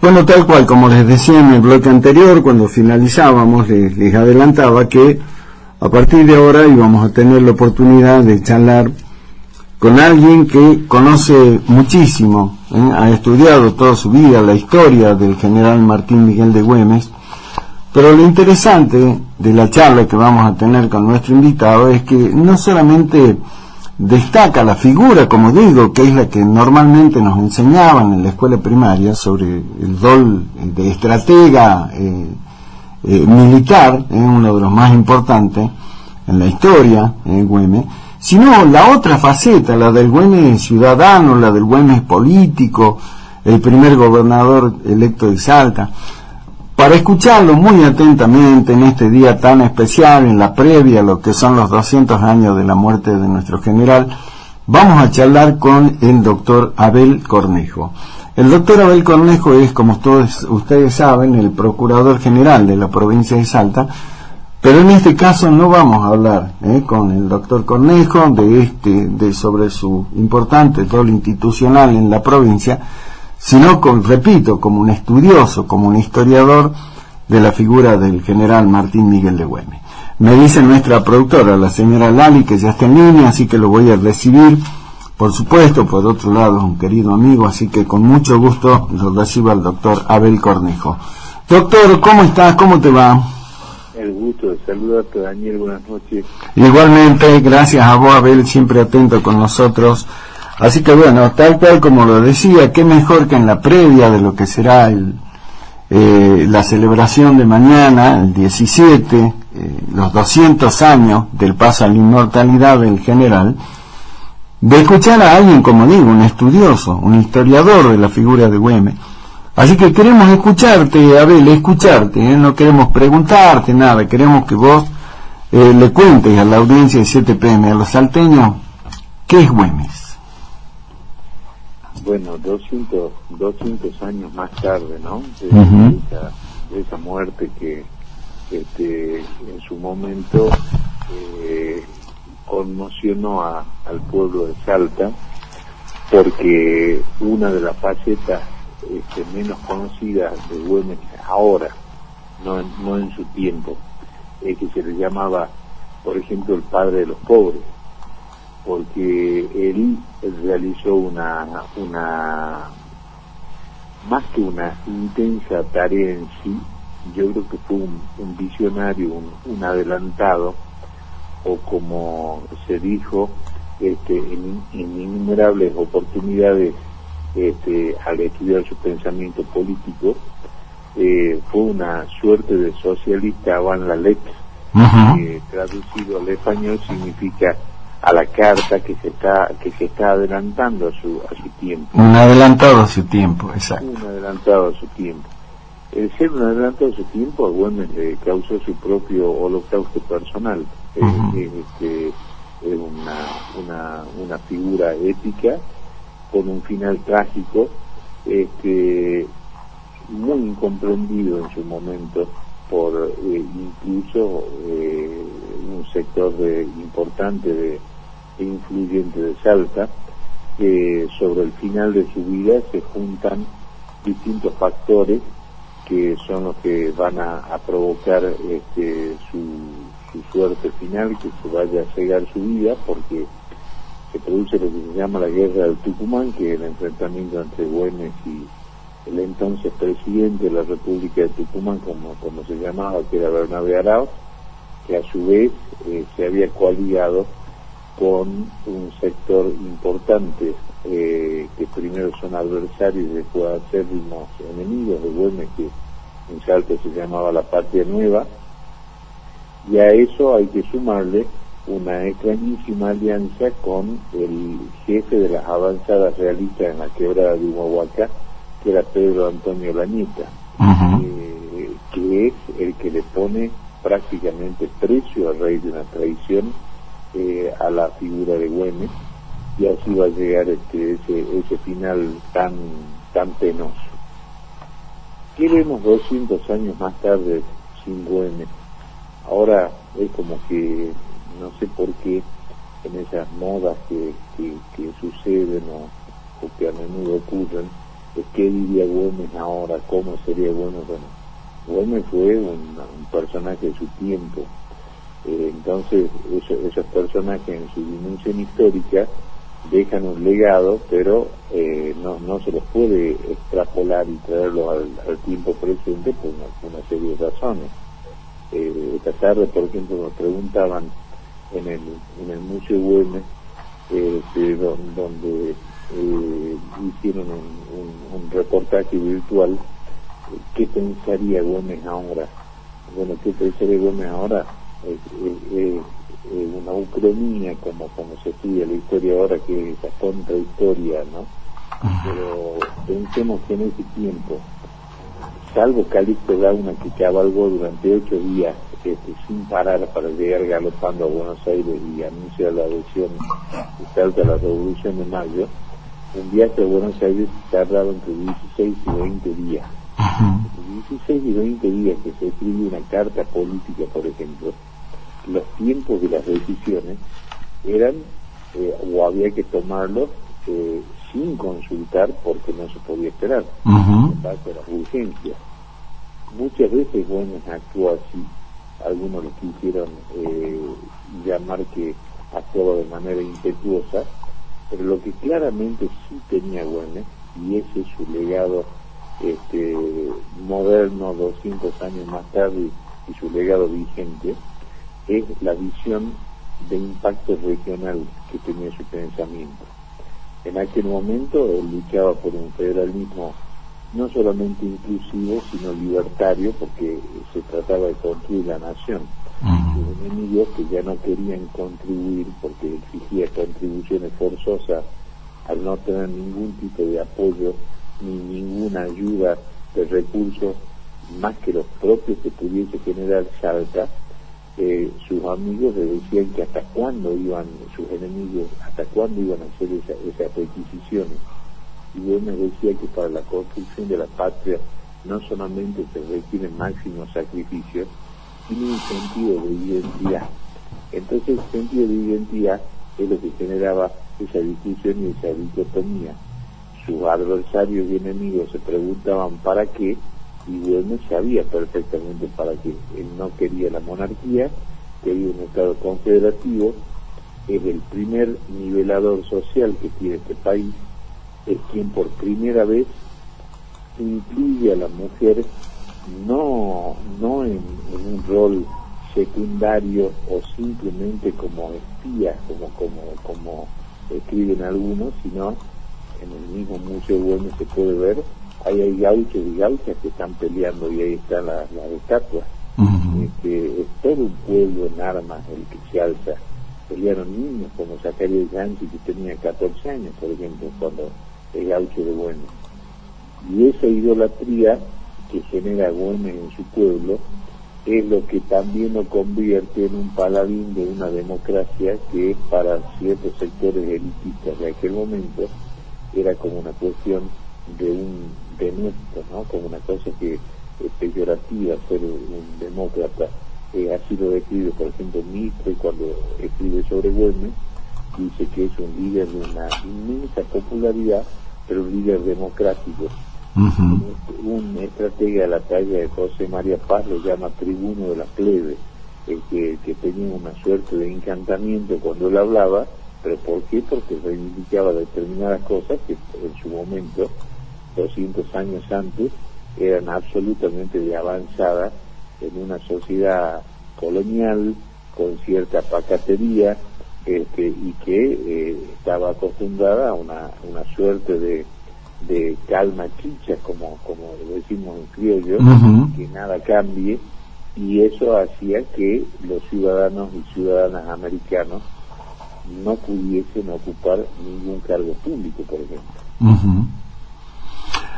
Bueno, tal cual, como les decía en el bloque anterior, cuando finalizábamos, les adelantaba que a partir de ahora íbamos a tener la oportunidad de charlar con alguien que conoce muchísimo, ha estudiado toda su vida la historia del general Martín Miguel de Güemes, pero lo interesante de la charla que vamos a tener con nuestro invitado es que no solamente destaca la figura, como digo, que es la que normalmente nos enseñaban en la escuela primaria sobre el rol de estratega militar, uno de los más importantes en la historia en Güemes, sino la otra faceta, la del Güemes ciudadano, la del Güemes político, el primer gobernador electo de Salta. Para escucharlo muy atentamente en este día tan especial, en la previa a lo que son los 200 años de la muerte de nuestro general, vamos a charlar con el doctor Abel Cornejo. El doctor Abel Cornejo es, como todos ustedes saben, el procurador general de la provincia de Salta, pero en este caso no vamos a hablar con el doctor Cornejo sobre su importante rol institucional en la provincia, sino repito, como un estudioso, como un historiador de la figura del general Martín Miguel de Güemes. Me dice nuestra productora, la señora Lali, que ya está en línea, así que lo voy a recibir. Por supuesto, por otro lado, es un querido amigo, así que con mucho gusto lo recibo al doctor Abel Cornejo. Doctor, ¿cómo estás? ¿Cómo te va? El gusto de saludarte, Daniel, buenas noches. Igualmente, gracias a vos, Abel, siempre atento con nosotros. Así que bueno, tal cual como lo decía, qué mejor que en la previa de lo que será la celebración de mañana, el 17, los 200 años del paso a la inmortalidad del general, de escuchar a alguien, como digo, un estudioso, un historiador de la figura de Güemes. Así que queremos escucharte, Abel, no queremos preguntarte nada, queremos que vos le cuentes a la audiencia de 7 PM, a los salteños, ¿qué es Güemes? Bueno, 200 años más tarde, ¿no? De esa muerte que en su momento conmocionó al pueblo de Salta, porque una de las facetas menos conocidas de Güemes ahora, no en su tiempo, es que se le llamaba, por ejemplo, el padre de los pobres, porque él realizó más que una intensa tarea en sí, yo creo que fue un visionario, un adelantado, o como se dijo en innumerables oportunidades al estudiar su pensamiento político, fue una suerte de socialista avant la lettre, que traducido al español significa a la carta, que se está adelantando a su tiempo. Un adelantado a su tiempo, exacto. Un adelantado a su tiempo. El ser un adelantado a su tiempo, a Güemes le causó su propio holocausto personal. Es una figura épica con un final trágico, muy incomprendido en su momento por incluso un sector importante e influyente de Salta. Sobre el final de su vida se juntan distintos factores que son los que van a provocar su suerte final, que se vaya a cegar su vida, porque se produce lo que se llama la guerra del Tucumán, que es el enfrentamiento entre Güemes y el entonces presidente de la República de Tucumán, como se llamaba, que era Bernabé Arauz, que a su vez se había coaligado con un sector importante, que primero son adversarios y después acérrimos enemigos de Güemes, que en Salta se llamaba la Patria Nueva, y a eso hay que sumarle una extrañísima alianza con el jefe de las avanzadas realistas en la quebrada de Humahuaca, que era Pedro Antonio Lañeta, que es el que le pone prácticamente precio a raíz de una traición a la figura de Güemes, y así va a llegar ese final tan penoso. ¿Qué vemos 200 años más tarde sin Güemes? Ahora es como que, no sé por qué, en esas modas que suceden o que a menudo ocurren, ¿qué diría Güemes ahora? ¿Cómo sería Güemes? Bueno, Güemes fue un personaje de su tiempo. Entonces esos personajes en su dimensión histórica dejan un legado, pero no se los puede extrapolar y traerlo al tiempo presente por una serie de razones. Esta tarde, por ejemplo, nos preguntaban en el Museo Güemes, donde hicieron un reportaje virtual, ¿qué pensaría Güemes ahora? Bueno, ¿qué pensaría Güemes ahora? Una ucronía, como se estudia la historia ahora, que es la contrahistoria, ¿no? Pero pensemos que en ese tiempo, salvo Calixto Gauna, que cabalgó durante 8 días sin parar para llegar galopando a Buenos Aires y anunciar la adhesión de Salta a la Revolución de Mayo, un viaje a Buenos Aires tardaba entre 16 y 20 días. 16 y 20 días que se escribe una carta política, por ejemplo, los tiempos de las decisiones eran, o había que tomarlos sin consultar porque no se podía esperar, en base a las urgencias. Muchas veces Güemes actuó así, algunos lo quisieron llamar que actuaba de manera impetuosa, pero lo que claramente sí tenía Güemes, y ese es su legado moderno 200 años más tarde y su legado vigente, es la visión de impacto regional que tenía su pensamiento. En aquel momento él luchaba por un federalismo no solamente inclusivo, sino libertario, porque se trataba de construir la nación. Sus enemigos, que ya no querían contribuir porque exigía contribuciones forzosas al no tener ningún tipo de apoyo ni ninguna ayuda de recursos más que los propios que pudiese generar Salta, sus amigos le decían que hasta cuándo iban, sus enemigos, hasta cuándo iban a hacer esas requisiciones. Y Güemes decía que para la construcción de la patria no solamente se requieren máximos sacrificios, sino un sentido de identidad. Entonces el sentido de identidad es lo que generaba esa discusión y esa dicotomía. Sus adversarios y enemigos se preguntaban ¿para qué? Y Güemes sabía perfectamente para qué. Él no quería la monarquía, quería un Estado confederativo, es el primer nivelador social que tiene este país, es quien por primera vez incluye a la mujer no en un rol secundario o simplemente como espía, como escriben algunos, sino en el mismo Museo Güemes se puede ver, ahí hay gauchos y gauchas que están peleando y ahí están las estatuas. Es todo un pueblo en armas el que se alza. Pelearon niños como Zacarías Yanchi, que tenía 14 años, por ejemplo, cuando el gaucho de Güemes. Y esa idolatría que genera Güemes en su pueblo es lo que también lo convierte en un paladín de una democracia que para ciertos sectores elitistas de aquel momento era como una cuestión de nuestro, ¿no? Como una cosa que es peyorativa ser un demócrata. Así lo describe, por ejemplo, Mitre cuando escribe sobre Güemes, dice que es un líder de una inmensa popularidad, pero un líder democrático. Un estratega de la talla de José María Paz lo llama tribuno de la plebe, que tenía una suerte de encantamiento cuando él hablaba. ¿Pero por qué? Porque reivindicaba determinadas cosas que en su momento, 200 años antes, eran absolutamente de avanzada en una sociedad colonial con cierta pacatería, y que estaba acostumbrada a una suerte de calma chicha, como decimos en criollo, que nada cambie, y eso hacía que los ciudadanos y ciudadanas americanos no pudiesen ocupar ningún cargo público, por ejemplo.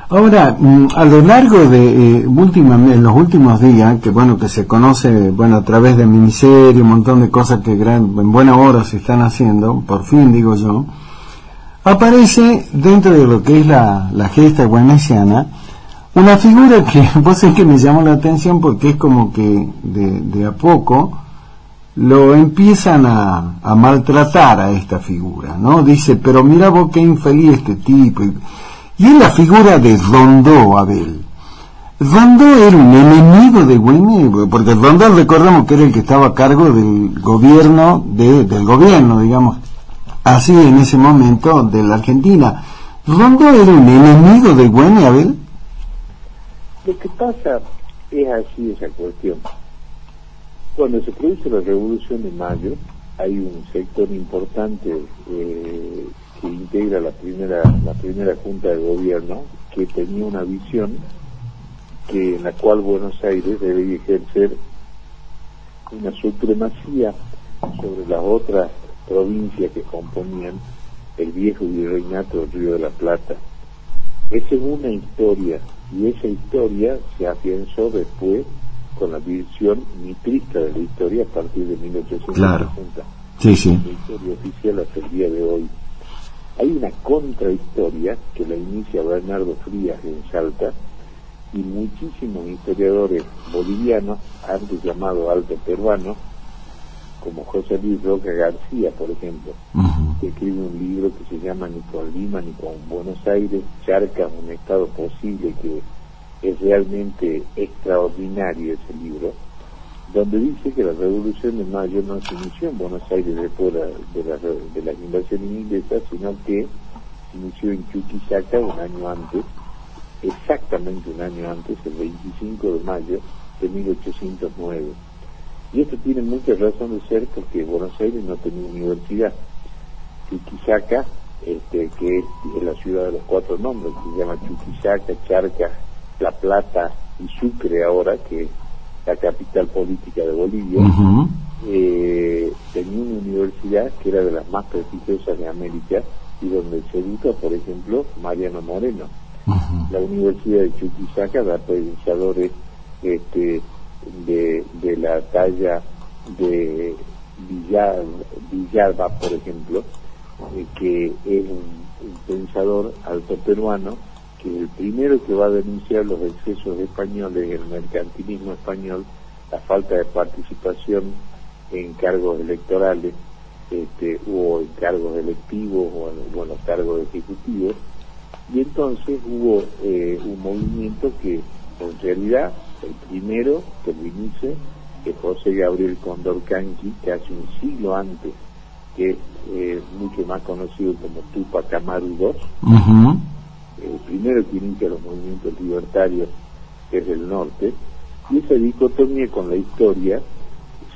Ahora, a lo largo de en los últimos días, que que se conoce, a través de miniseries, un montón de cosas que en buena hora se están haciendo, por fin digo yo, aparece dentro de lo que es la gesta güemesiana una figura que vos sabés que me llamó la atención porque es como que de a poco lo empiezan a maltratar a esta figura, ¿no? Dice, pero mira vos qué infeliz este tipo. Y en la figura de Rondó, Abel. Rondó era un enemigo de Güemes, porque Rondó, recordamos que era el que estaba a cargo del gobierno, del gobierno, digamos, así en ese momento, de la Argentina. ¿Rondó era un enemigo de Güemes, Abel? Lo que pasa es así esa cuestión. Cuando se produce la Revolución de Mayo, hay un sector importante que integra la primera Junta de Gobierno, que tenía una visión en la cual Buenos Aires debe ejercer una supremacía sobre las otras provincias que componían el viejo virreinato del Río de la Plata. Esa es una historia, y esa historia se afianzó después con la visión mitrista de la historia a partir de 1860. Claro. Sí, sí. La historia oficial hasta el día de hoy. Hay una contrahistoria que la inicia Bernardo Frías en Salta, y muchísimos historiadores bolivianos, antes llamados alto peruanos, como José Luis Roca García, por ejemplo, que escribe un libro que se llama Ni con Lima ni con Buenos Aires, Charcas, un estado posible, que es realmente extraordinario ese libro, donde dice que la Revolución de Mayo no se inició en Buenos Aires después de las invasiones inglesas, sino que se inició en Chuquisaca un año antes, exactamente un año antes, el 25 de mayo de 1809. Y esto tiene mucha razón de ser porque Buenos Aires no tenía universidad. Chuquisaca, que es la ciudad de los cuatro nombres, que se llama Chuquisaca, Charcas, La Plata y Sucre ahora, que es la capital política de Bolivia, tenía una universidad que era de las más prestigiosas de América y donde se educa, por ejemplo, Mariano Moreno. La Universidad de Chuquisaca da pensadores de la talla de Villalba, por ejemplo, que es un pensador alto peruano, que es el primero que va a denunciar los excesos españoles, el mercantilismo español, la falta de participación en cargos electorales, o en cargos electivos o en los cargos ejecutivos. Y entonces hubo un movimiento que en realidad el primero que lo inicia es José Gabriel Condorcanqui, que hace un siglo antes, que es mucho más conocido como Túpac Amaru II, el primero que inicia los movimientos libertarios desde el norte, y esa dicotomía con la historia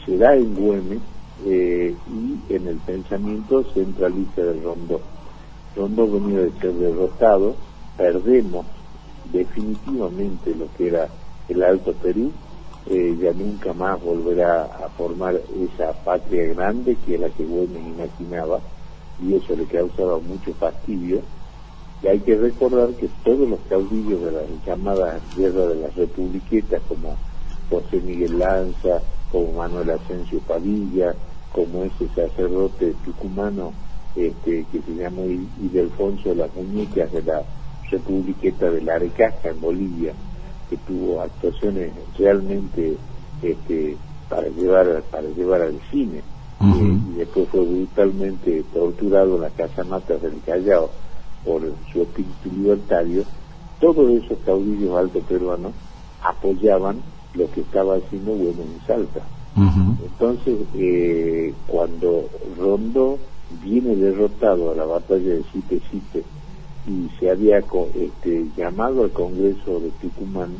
se da en Güemes y en el pensamiento centralista del Rondó. Rondó venía de ser derrotado, perdemos definitivamente lo que era el Alto Perú, ya nunca más volverá a formar esa patria grande que es la que Güemes imaginaba, y eso le causaba mucho fastidio. Y hay que recordar que todos los caudillos de la llamada Guerra de las Republiquetas, como José Miguel Lanza, como Manuel Asensio Padilla, como ese sacerdote tucumano que se llamó Ildefonso de las Muñecas, de la Republiqueta de la Arecaja en Bolivia, que tuvo actuaciones realmente para llevar al cine, y después fue brutalmente torturado en las casamatas del Callao por su espíritu libertario. Todos esos caudillos alto peruanos apoyaban lo que estaba haciendo Güemes en Salta. Entonces, cuando Rondó viene derrotado a la batalla de Sipe y se había llamado al Congreso de Tucumán,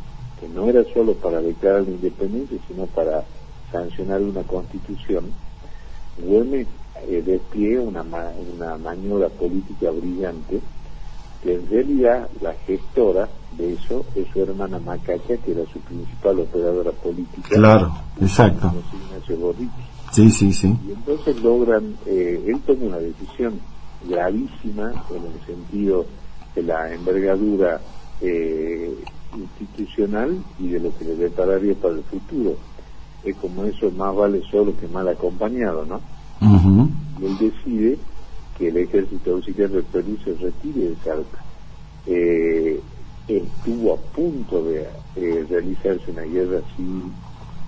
que no era solo para declarar la independencia, sino para sancionar una constitución, Güemes despliega una maniobra política brillante, que en realidad la gestora de eso es su hermana Macacha, que era su principal operadora política. Claro, exacto. Ignacio Borrichi. Sí. Y entonces logran, él toma una decisión gravísima en el sentido de la envergadura institucional y de lo que le depararía para el futuro. Es como eso, más vale solo que mal acompañado, ¿no? Y él decide que el ejército auxiliar del Perú se retire de Salta. Estuvo a punto de realizarse una guerra civil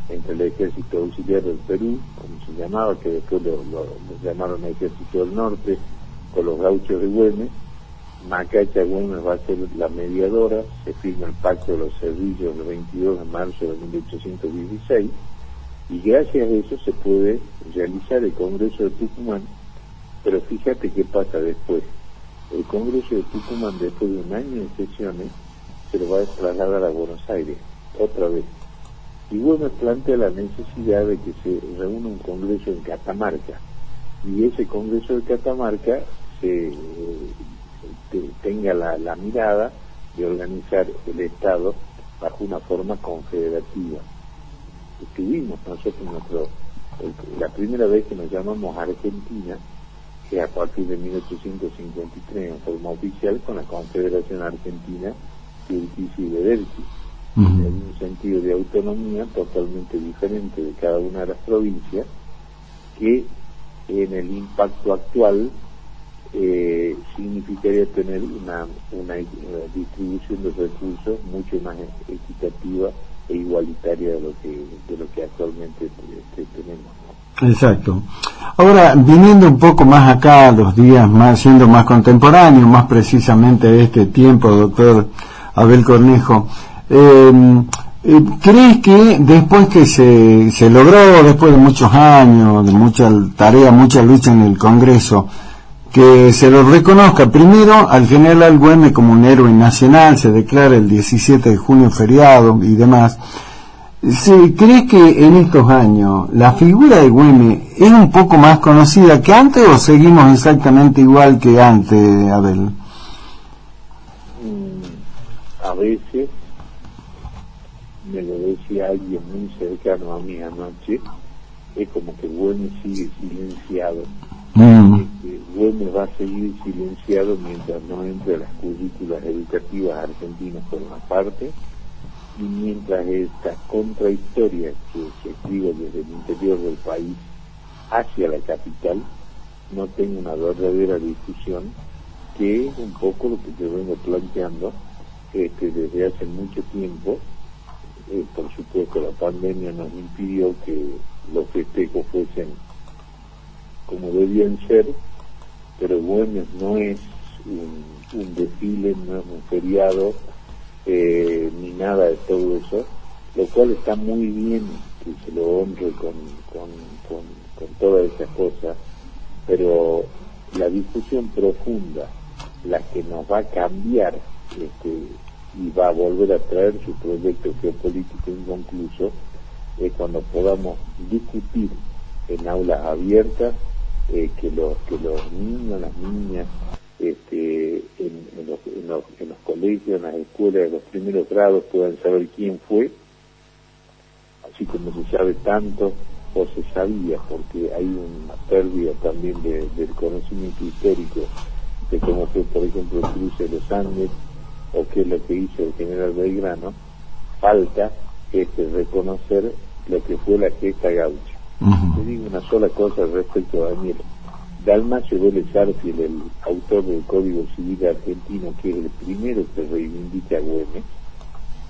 entre el ejército auxiliar del Perú, como se llamaba, que después lo llamaron ejército del norte, con los gauchos de Güemes, Macacha Güemes va a ser la mediadora, se firma el Pacto de los Cerrillos el 22 de marzo de 1816, y gracias a eso se puede realizar el Congreso de Tucumán. Pero fíjate qué pasa después. El Congreso de Tucumán, después de un año de sesiones, se lo va a trasladar a Buenos Aires, otra vez. Y Güemes plantea la necesidad de que se reúna un Congreso en Catamarca, y ese Congreso de Catamarca tenga la mirada de organizar el Estado bajo una forma confederativa. Estuvimos nosotros, la primera vez que nos llamamos Argentina, que a partir de 1853 en forma oficial, con la Confederación Argentina de Urquiza y Bederqui, en un sentido de autonomía totalmente diferente de cada una de las provincias, que en el impacto actual significaría tener una distribución de recursos mucho más equitativa e igualitaria de lo que actualmente tenemos, ¿no? Exacto. Ahora, viniendo un poco más acá, los días más, siendo más contemporáneos, más precisamente de este tiempo, doctor Abel Cornejo, ¿crees que después que se logró, después de muchos años, de mucha tarea, mucha lucha en el Congreso, que se lo reconozca primero al general Güemes como un héroe nacional, se declara el 17 de junio feriado y demás? ¿Crees que en estos años la figura de Güemes es un poco más conocida que antes o seguimos exactamente igual que antes, Abel? A veces me lo decía alguien muy cercano a mí anoche, es como que Güemes sigue silenciado. Güemes va a seguir silenciado mientras no entre a las currículas educativas argentinas por una parte, y mientras esta contrahistoria que se escribe desde el interior del país hacia la capital no tenga una verdadera discusión, que es un poco lo que te vengo planteando desde hace mucho tiempo. Por supuesto, la pandemia nos impidió que los festejos fuesen como debían ser, pero Güemes no es un desfile, no es un feriado, ni nada de todo eso, lo cual está muy bien que se lo honre con todas esas cosas, pero la discusión profunda, la que nos va a cambiar y va a volver a traer su proyecto geopolítico inconcluso, es cuando podamos discutir en aulas abiertas, que los niños, las niñas, en los colegios, en las escuelas de los primeros grados puedan saber quién fue, así como se sabe tanto o se sabía, porque hay una pérdida también del conocimiento histórico de cómo fue, por ejemplo, el cruce de los Andes, o qué es lo que hizo el general Belgrano. Falta reconocer lo que fue la gesta gaucha. Te digo una sola cosa respecto a Daniel. Dalmacio Vélez Arfiel, el autor del Código Civil argentino, que es el primero que reivindica a Güemes,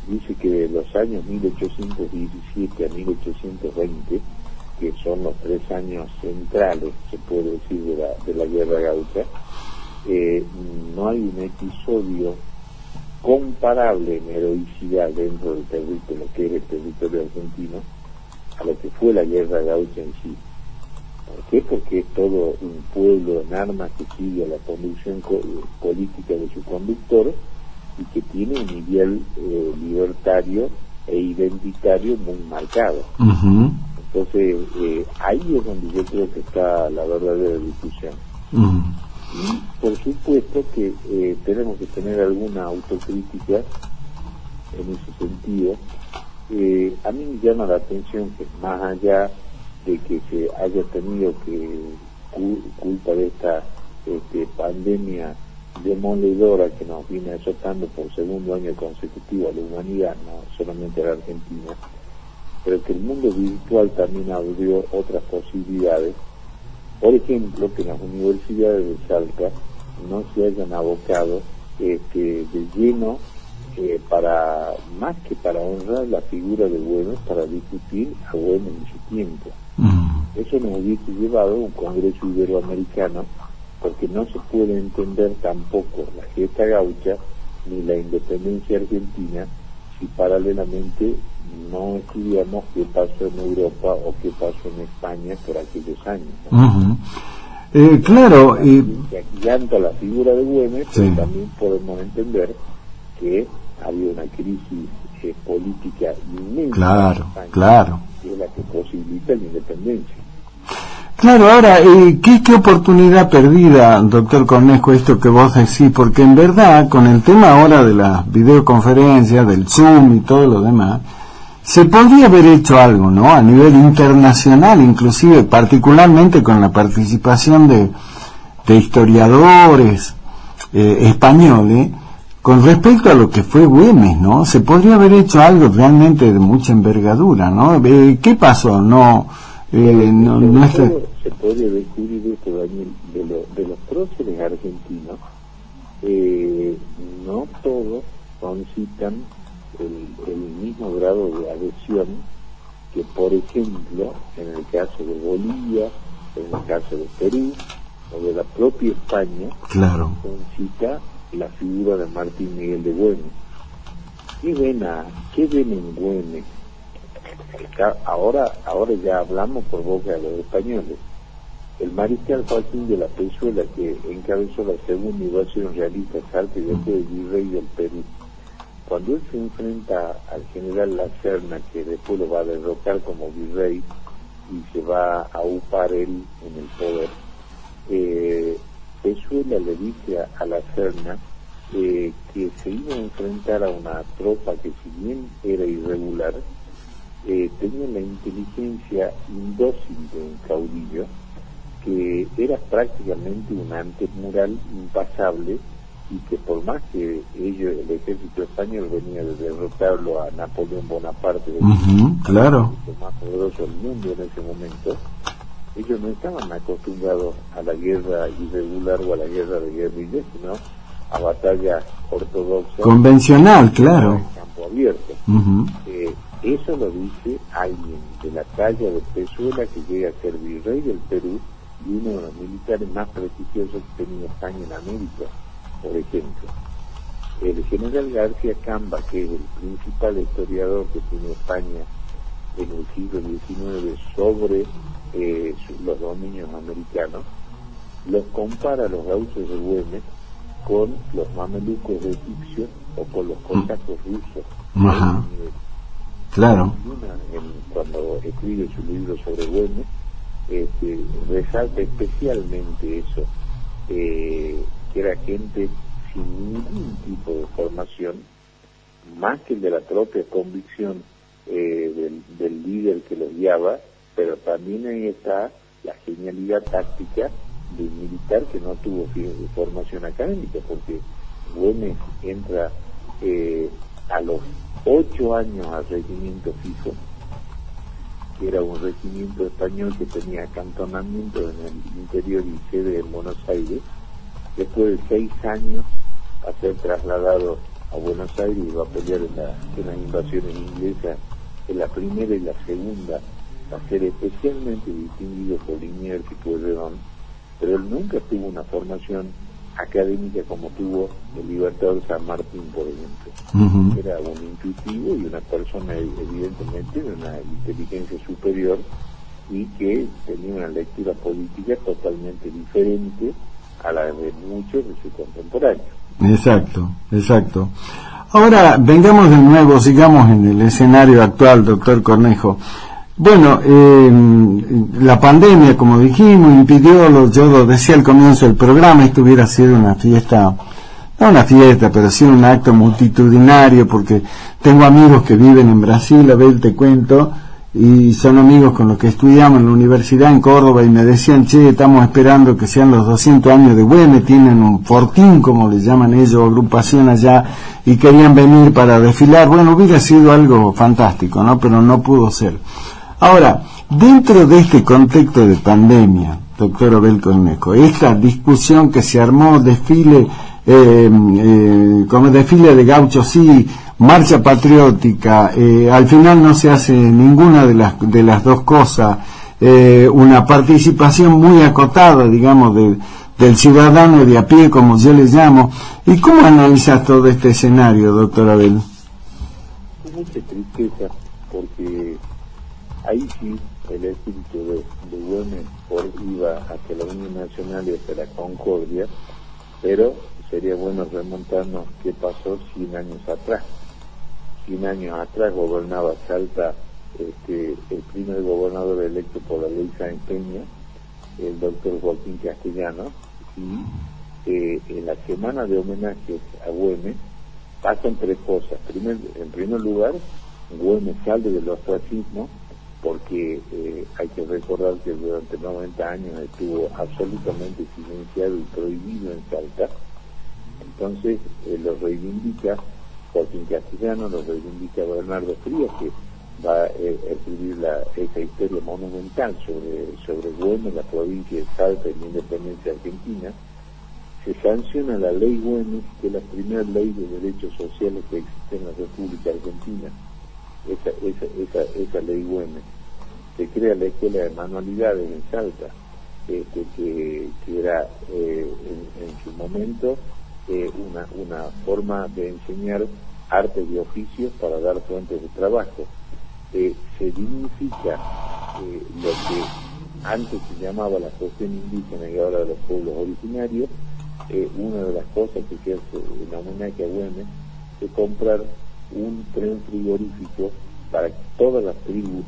dice que de los años 1817 a 1820, que son los 3 años centrales, se puede decir, de la guerra gaucha, no hay un episodio comparable en heroicidad dentro del territorio, lo que es el territorio argentino, a lo que fue la guerra gaucha en sí. ¿Por qué? Porque es todo un pueblo en armas que sigue a la conducción política de su conductor y que tiene un ideal libertario e identitario muy marcado. Entonces, ahí es donde yo creo que está la verdadera discusión. Y por supuesto que tenemos que tener alguna autocrítica en ese sentido. A mí me llama la atención que más allá de que se haya tenido que, culpa de esta pandemia demoledora que nos viene azotando por segundo año consecutivo a la humanidad, no solamente a la Argentina, pero que el mundo virtual también abrió otras posibilidades. Por ejemplo, que las universidades de Salta no se hayan abocado de lleno para, más que para honrar la figura de Güemes, para discutir a Güemes en su tiempo. Eso nos hubiese llevado a un Congreso Iberoamericano porque no se puede entender tampoco la gesta gaucha ni la independencia argentina si paralelamente no estudiamos qué pasó en Europa o qué pasó en España por aquellos años, ¿no? Claro. Que agiganta la figura de Güemes, sí, pero también podemos entender que había una crisis política inmensa. Claro, en España, claro. que es la que posibilita la independencia. Claro, ahora, ¿qué oportunidad perdida, doctor Cornejo, esto que vos decís? Porque en verdad, con el tema ahora de las videoconferencias, del Zoom y todo lo demás, se podría haber hecho algo, ¿no? A nivel internacional, inclusive, particularmente con la participación de historiadores españoles, con respecto a lo que fue Güemes, ¿no? Se podría haber hecho algo realmente de mucha envergadura, ¿no? ¿Qué pasó? No está... Se puede descubrir esto, Daniel, de los próceres argentinos, no todos concitan el mismo grado de adhesión que, por ejemplo, en el caso de Bolivia, en el caso de Perú o de la propia España, claro, concita la figura de Martín Miguel de Güemes. ¿Qué ven en Güemes? Ahora ya hablamos por boca de los españoles. El mariscal Joaquín de la Pezuela, que encabezó la segunda invasión realista a Salta y después el virrey del Perú, cuando él se enfrenta al general La Serna, que después lo va a derrocar como virrey y se va a upar él en el poder, Pezuela le dice a La Serna que se iba a enfrentar a una tropa que, si bien era irregular, tenía la inteligencia indócil de un caudillo, que era prácticamente un antemural impasable, y que por más que el ejército español venía de derrotarlo a Napoleón Bonaparte, claro, el más poderoso del mundo en ese momento, ellos no estaban acostumbrados a la guerra irregular o a la guerra de guerrillas, sino a batallas ortodoxas, convencional, claro, en campo abierto. Eso lo dice alguien de la talla de Pezuela, que llega a ser virrey del Perú y uno de los militares más prestigiosos que tenía España en América, por ejemplo. El general García Camba, que es el principal historiador que tiene España en el siglo XIX sobre los dominios americanos, los compara a los gauchos de Güemes con los mamelucos egipcios o con los cosacos rusos. Claro. Cuando escribe su libro sobre Güemes, resalta especialmente eso, que era gente sin ningún tipo de formación, más que el de la propia convicción del líder que los guiaba, pero también ahí está la genialidad táctica del militar que no tuvo formación académica, porque Güemes entra a los 8 años al regimiento fijo, que era un regimiento español que tenía acantonamiento en el interior y sede en Buenos Aires. Después de 6 años a ser trasladado a Buenos Aires, y va a pelear en las invasiones inglesas, en la primera y la segunda, a ser especialmente distinguido por Liniers y Pueyrredón, pero él nunca tuvo una formación académica como tuvo el Libertador San Martín, por ejemplo. Era un intuitivo y una persona evidentemente de una inteligencia superior, y que tenía una lectura política totalmente diferente a la de muchos de sus contemporáneos. Exacto. Ahora, vengamos de nuevo, sigamos en el escenario actual, doctor Cornejo. Bueno, la pandemia, como dijimos, impidió, yo lo decía al comienzo del programa, esto hubiera sido una fiesta, no una fiesta, pero sí un acto multitudinario, porque tengo amigos que viven en Brasil, a ver, te cuento, y son amigos con los que estudiamos en la universidad en Córdoba, y me decían, che, estamos esperando que sean los 200 años de Güemes, tienen un fortín, como le llaman ellos, agrupación allá, y querían venir para desfilar. Bueno, hubiera sido algo fantástico, ¿no? Pero no pudo ser. Ahora, dentro de este contexto de pandemia, doctor Abel Cornejo, esta discusión que se armó, desfile, como desfile de gauchos, sí, marcha patriótica, al final no se hace ninguna de las dos cosas, una participación muy acotada, digamos, del ciudadano de a pie, como yo les llamo. ¿Y cómo analizas todo este escenario, doctor Abel? Con mucha tristeza, porque ahí sí el espíritu de Güemes iba hacia la Unión Nacional y hacia la concordia, pero sería bueno remontarnos qué pasó 100 años atrás. 100 años atrás gobernaba Salta el primer gobernador electo por la ley Sáenz Peña, el doctor Joaquín Castellanos, y en la semana de homenajes a Güemes pasan tres cosas. En primer lugar, Güemes sale del ostracismo, porque hay que recordar que durante 90 años estuvo absolutamente silenciado y prohibido en Salta. Entonces lo reivindica Joaquín Castellanos, lo reivindica Bernardo Frías, que va a escribir esa historia monumental sobre Güemes, la provincia de Salta y la independencia argentina. Se sanciona la ley Güemes, que es la primera ley de derechos sociales que existe en la República Argentina. Esa ley Güemes. Se crea la escuela de manualidades en Salta, que era en su momento una forma de enseñar artes y oficios para dar fuentes de trabajo. Se dignifica lo que antes se llamaba la cuestión indígena y ahora los pueblos originarios. Una de las cosas que se hace en homenaje a Güemes es comprar un tren frigorífico para que todas las tribus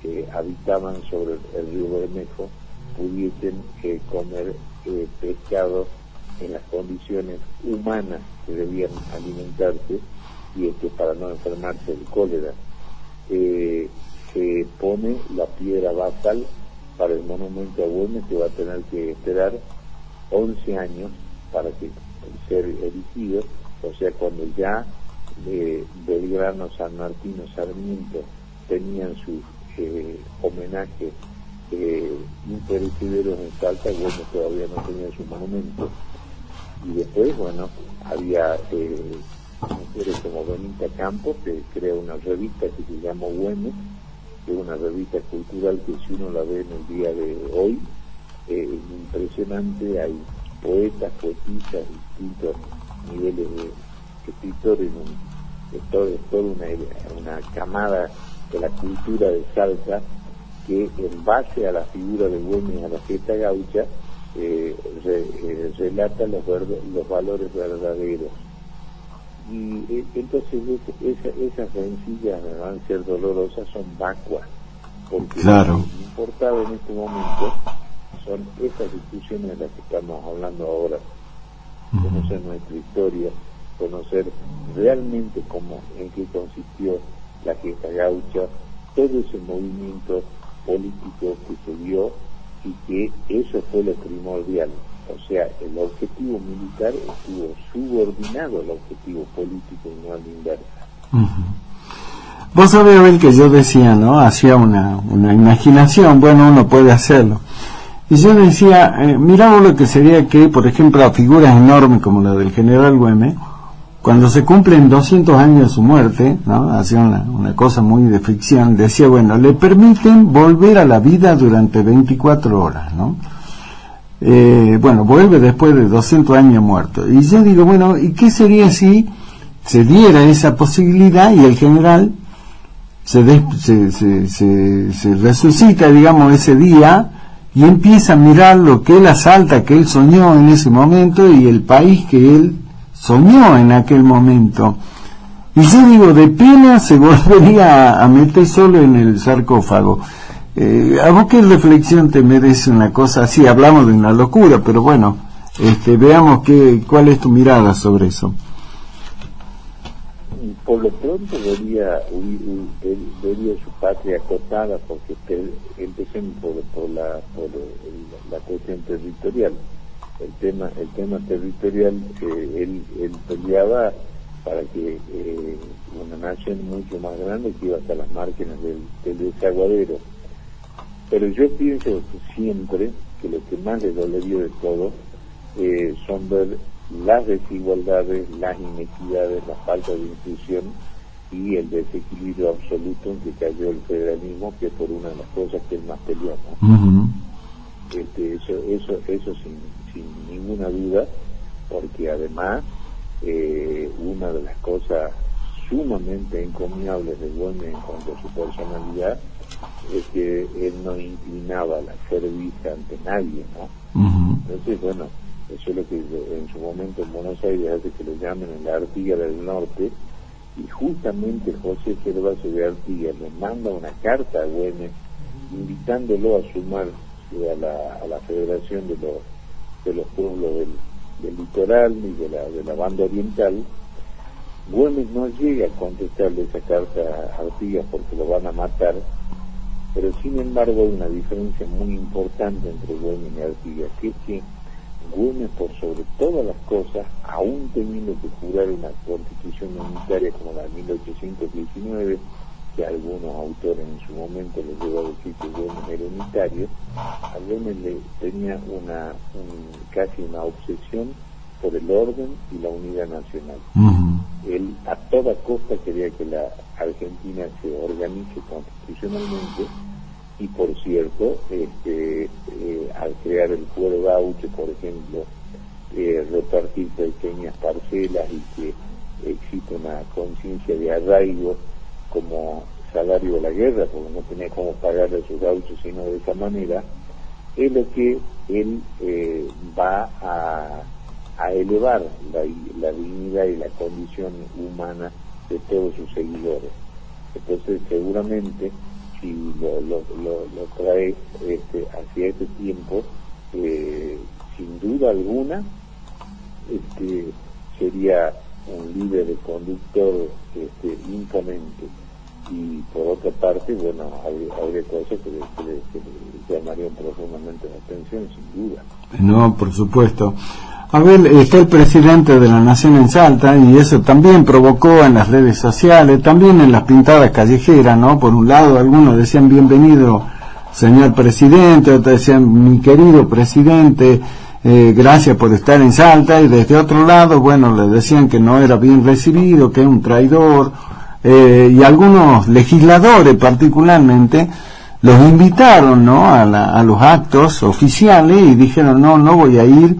que habitaban sobre el río Bermejo pudiesen comer pescado en las condiciones humanas que debían alimentarse, y para no enfermarse del cólera. Se pone la piedra basal para el monumento a Güemes, que va a tener que esperar 11 años para ser erigido, o sea, cuando ya Belgrano, San Martín o Sarmiento tenían sus homenajes imperecederos en Salta, Güemes todavía no tenía su monumento. Y después, bueno, había mujeres como Benita Campos, que crea una revista que se llama Güemes, que es una revista cultural que, si uno la ve en el día de hoy, impresionante. Hay poetas, poetisas, distintos niveles de escritores, es toda una camada de la cultura de Salta, que en base a la figura de Güemes, a la fiesta gaucha, relata los valores verdaderos. Y entonces esas rencillas, van a ser dolorosas, son vacuas, porque claro, lo que importaba en este momento son esas discusiones de las que estamos hablando ahora. Conocer nuestra historia, conocer realmente en qué consistió la fiesta gaucha, todo ese movimiento político que se dio, y que eso fue lo primordial. O sea, el objetivo militar estuvo subordinado al objetivo político y no al inverso. Vos sabés, Abel, que yo decía, ¿no? Hacía una imaginación, bueno, uno puede hacerlo. Y yo decía, miramos lo que sería que, por ejemplo, a figuras enormes como la del general Güemes, cuando se cumplen 200 años de su muerte, ¿no? Hacía una cosa muy de ficción, decía, bueno, le permiten volver a la vida durante 24 horas, ¿no? Bueno, vuelve después de 200 años muerto. Y yo digo, bueno, ¿y qué sería si se diera esa posibilidad y el general se resucita, digamos, ese día, y empieza a mirar lo que él asalta, que él soñó en ese momento, y el país que él soñó en aquel momento? Y yo digo, de pena se volvería a meter solo en el sarcófago. ¿A vos qué reflexión te merece una cosa así? Hablamos de una locura, pero bueno, veamos cuál es tu mirada sobre eso. Por lo pronto vería su patria acotada, porque empecemos por la cuestión territorial. El tema territorial, él peleaba para que una nación mucho más grande, que iba hasta las márgenes del desaguadero. Pero yo pienso siempre que lo que más le dolería de todo son ver las desigualdades, las inequidades, la falta de inclusión y el desequilibrio absoluto en que cayó el federalismo, que es por una de las cosas que él más peleó, ¿no? Eso sin ninguna duda, porque además una de las cosas sumamente encomiables de Güemes en cuanto a su personalidad es que él no inclinaba la cerviz ante nadie, ¿no? Entonces, bueno, eso es lo que en su momento en Buenos Aires hace que lo llamen en la Artigas del Norte, y justamente José Gervasio de Artigas le manda una carta a Güemes invitándolo a sumarse a la Federación de los Pueblos del Litoral y de la Banda Oriental. Güemes no llega a contestarle esa carta a Artigas porque lo van a matar, pero sin embargo hay una diferencia muy importante entre Güemes y Artigas, que es que Güemes, por sobre todas las cosas, aún teniendo que jurar una constitución unitaria como la de 1819, que algunos autores en su momento les llegó a decir que Güemes era unitario, a Güemes le tenía casi una obsesión por el orden y la unidad nacional. Él a toda costa quería que la Argentina se organice constitucionalmente, y por cierto, al crear el fuero gaucho, por ejemplo, repartir pequeñas parcelas y que existe una conciencia de arraigo como salario de la guerra, porque no tenía cómo pagarle a sus gauchos sino de esa manera, es lo que él va a elevar la dignidad y la condición humana de todos sus seguidores. Entonces, seguramente, si lo trae hacia este tiempo, sin duda alguna, sería un líder de conductor imponente. Y por otra parte, bueno, habría cosas que le llamarían profundamente la atención, sin duda. No, por supuesto. A ver, está el presidente de la Nación en Salta, y eso también provocó en las redes sociales, también en las pintadas callejeras, ¿no? Por un lado, algunos decían bienvenido, señor presidente, otros decían mi querido presidente, gracias por estar en Salta, y desde otro lado, bueno, le decían que no era bien recibido, que es un traidor, y algunos legisladores particularmente los invitaron, ¿no? a los actos oficiales, y dijeron no voy a ir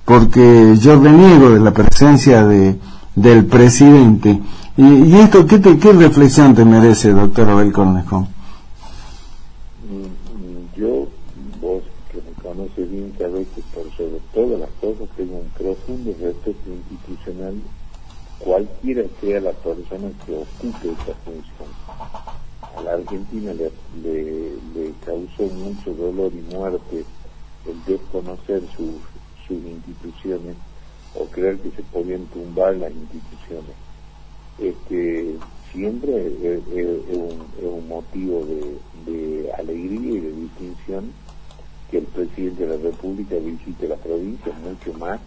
porque yo reniego de la presencia del presidente. Y esto, ¿qué reflexión te merece, doctor Abel Cornejo? Vos que me conoces bien, sabés que por sobre todas las cosas tengo un profundo respeto institucional, cualquiera sea la persona que ocupe esa función. A la Argentina le causó mucho dolor y muerte el desconocer sus instituciones, o creer que se podían tumbar las instituciones. Siempre es un motivo de alegría y de distinción que el presidente de la República visite la provincia, mucho más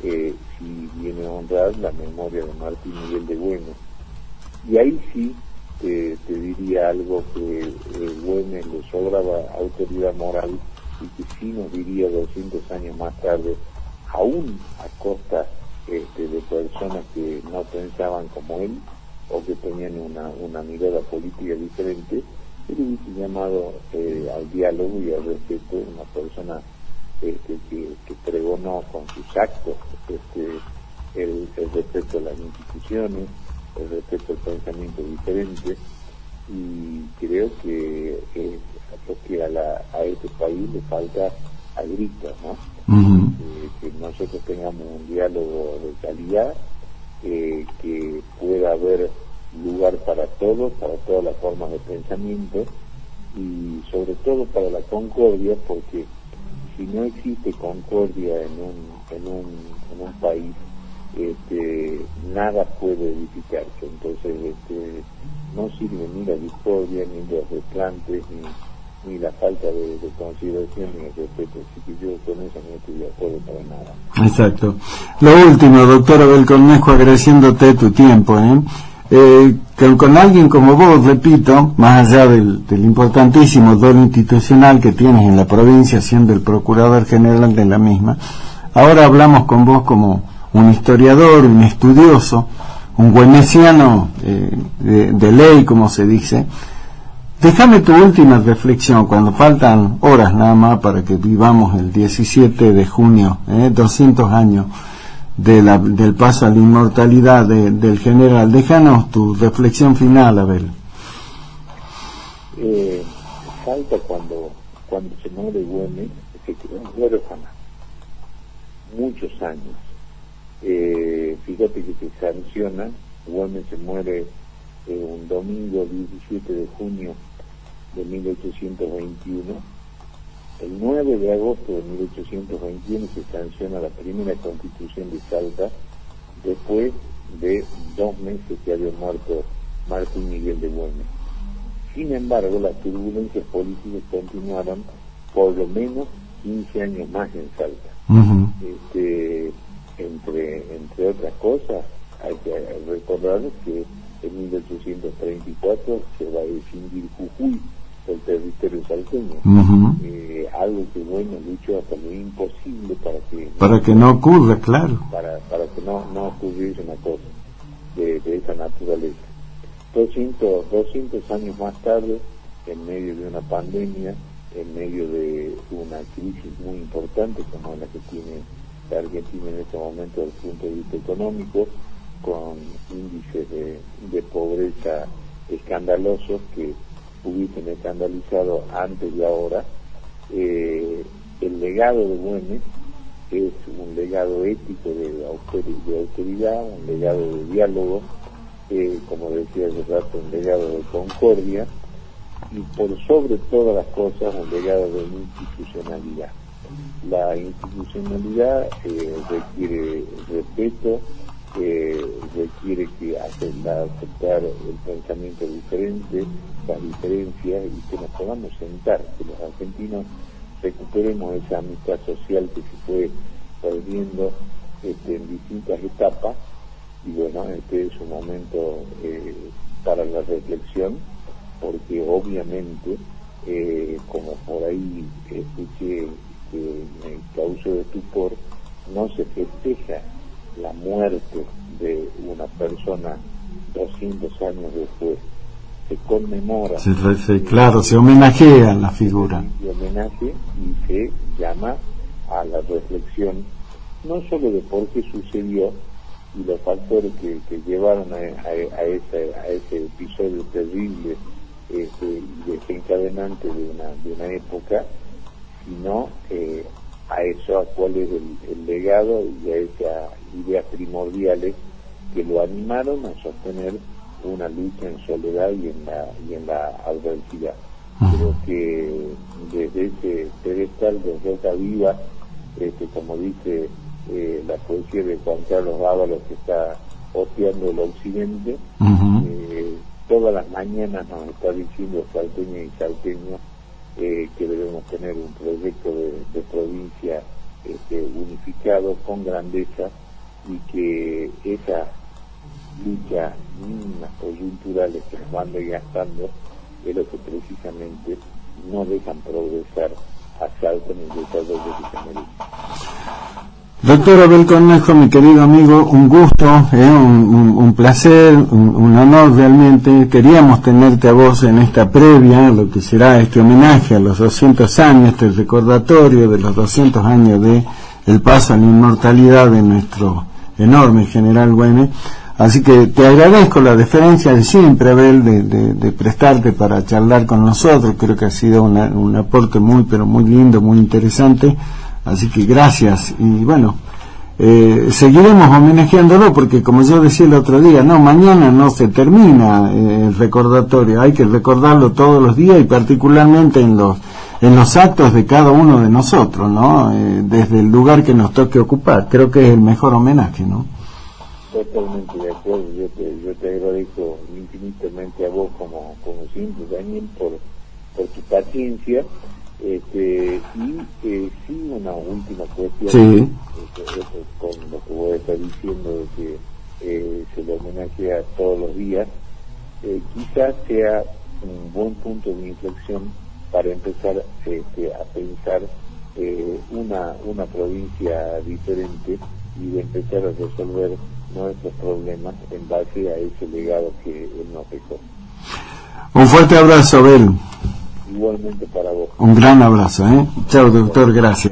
si viene a honrar la memoria de Martín Miguel de Güemes. Y ahí sí te diría algo, que Güemes le sobraba autoridad moral, y que sí nos diría 200 años más tarde, aún a costa de personas que no pensaban como él o que tenían una mirada política diferente, él hubiese llamado al diálogo y al respeto, una persona que pregonó con sus actos el respeto a las instituciones, el respeto al pensamiento diferente, y creo que a este país le falta a gritos, ¿no? Que nosotros tengamos un diálogo de calidad, que pueda haber lugar para todos, para todas las formas de pensamiento, y sobre todo para la concordia, porque si no existe concordia en un país, nada puede edificarse. Entonces no sirve ni la discordia, ni los desplantes, ni la falta de consideración ni el respeto. Así que yo con eso no estoy de acuerdo para nada. Exacto. Lo último, doctor Abel Cornejo, agradeciéndote tu tiempo, con alguien como vos, repito, más allá del importantísimo rol institucional que tienes en la provincia, siendo el procurador general de la misma, ahora hablamos con vos como un historiador, un estudioso, un güemesiano de ley, como se dice. Déjame tu última reflexión, cuando faltan horas nada más para que vivamos el 17 de junio, 200 años del paso a la inmortalidad del general. Déjanos tu reflexión final, Abel. Salta cuando se muere Güemes, se quedó huérfana muchos años. Fíjate que se sanciona, Güemes se muere un domingo 17 de junio de 1821. El 9 de agosto de 1821 se sanciona la primera constitución de Salta, después de 2 meses que había muerto Martín Miguel de Güemes. Sin embargo, las turbulencias políticas continuaron por lo menos 15 años más en Salta. Uh-huh. Entre otras cosas, hay que recordar que en 1834 se va a distinguir Jujuy del territorio salteño. Uh-huh. Algo que luchó hasta lo imposible para que no ocurra, claro. Para que no ocurriese una cosa de esa naturaleza. 200 años más tarde, en medio de una pandemia, en medio de una crisis muy importante como la que tiene la Argentina en este momento desde el punto de vista económico, con índices de pobreza escandalosos que hubiesen escandalizado antes y ahora, el legado de Güemes es un legado ético de autoridad, un legado de diálogo, como decía hace rato, un legado de concordia, y por sobre todas las cosas un legado de institucionalidad. La institucionalidad requiere respeto, requiere que aceptar el pensamiento diferente, las diferencias, y que nos podamos sentar, que los argentinos recuperemos esa amistad social que se fue perdiendo en distintas etapas. Y bueno, este es un momento para la reflexión, porque obviamente, como por ahí escuché que me causó estupor, no se festeja la muerte de una persona 200 años después, se conmemora. Claro, se homenajea la figura. Se homenaje y se llama a la reflexión, no solo de por qué sucedió y los factores que llevaron a ese episodio terrible y desencadenante de una época, sino a cuál es el legado y a esas ideas primordiales que lo animaron a sostener una lucha en soledad y en la adversidad. Creo que desde ese pedestal de roca viva, como dice la poesía de Juan Carlos Ábalos, que está oteando el occidente, todas las mañanas nos está diciendo salteñas y salteños que debemos tener un proyecto de provincia unificado, con grandeza, y que esas luchas mínimas coyunturales que nos van desgastando es lo que precisamente no dejan progresar a Salta en el desarrollo que se merece. Doctor Abel Cornejo, mi querido amigo, un gusto, un placer, un honor realmente. Queríamos tenerte a vos en esta previa, lo que será este homenaje a los 200 años, este recordatorio de los 200 años de el paso a la inmortalidad de nuestro enorme general Güemes. Así que te agradezco la deferencia de siempre, Abel, de prestarte para charlar con nosotros. Creo que ha sido un aporte muy, pero muy lindo, muy interesante. Así que gracias, y bueno, seguiremos homenajeándolo, porque como yo decía el otro día, mañana no se termina el recordatorio, hay que recordarlo todos los días, y particularmente en los actos de cada uno de nosotros, ¿no? Desde el lugar que nos toque ocupar. Creo que es el mejor homenaje, ¿no? Totalmente de acuerdo. Yo te agradezco infinitamente a vos, como siempre, Daniel, por tu paciencia. Y sí, una última cuestión, sí. Con lo que vos estás diciendo de que se le homenajea todos los días, quizás sea un buen punto de inflexión para empezar a pensar una provincia diferente, y de empezar a resolver nuestros problemas en base a ese legado que él nos dejó. Un fuerte abrazo, Abel. Igualmente para vos. Un gran abrazo, ¿eh? Chao, doctor, gracias.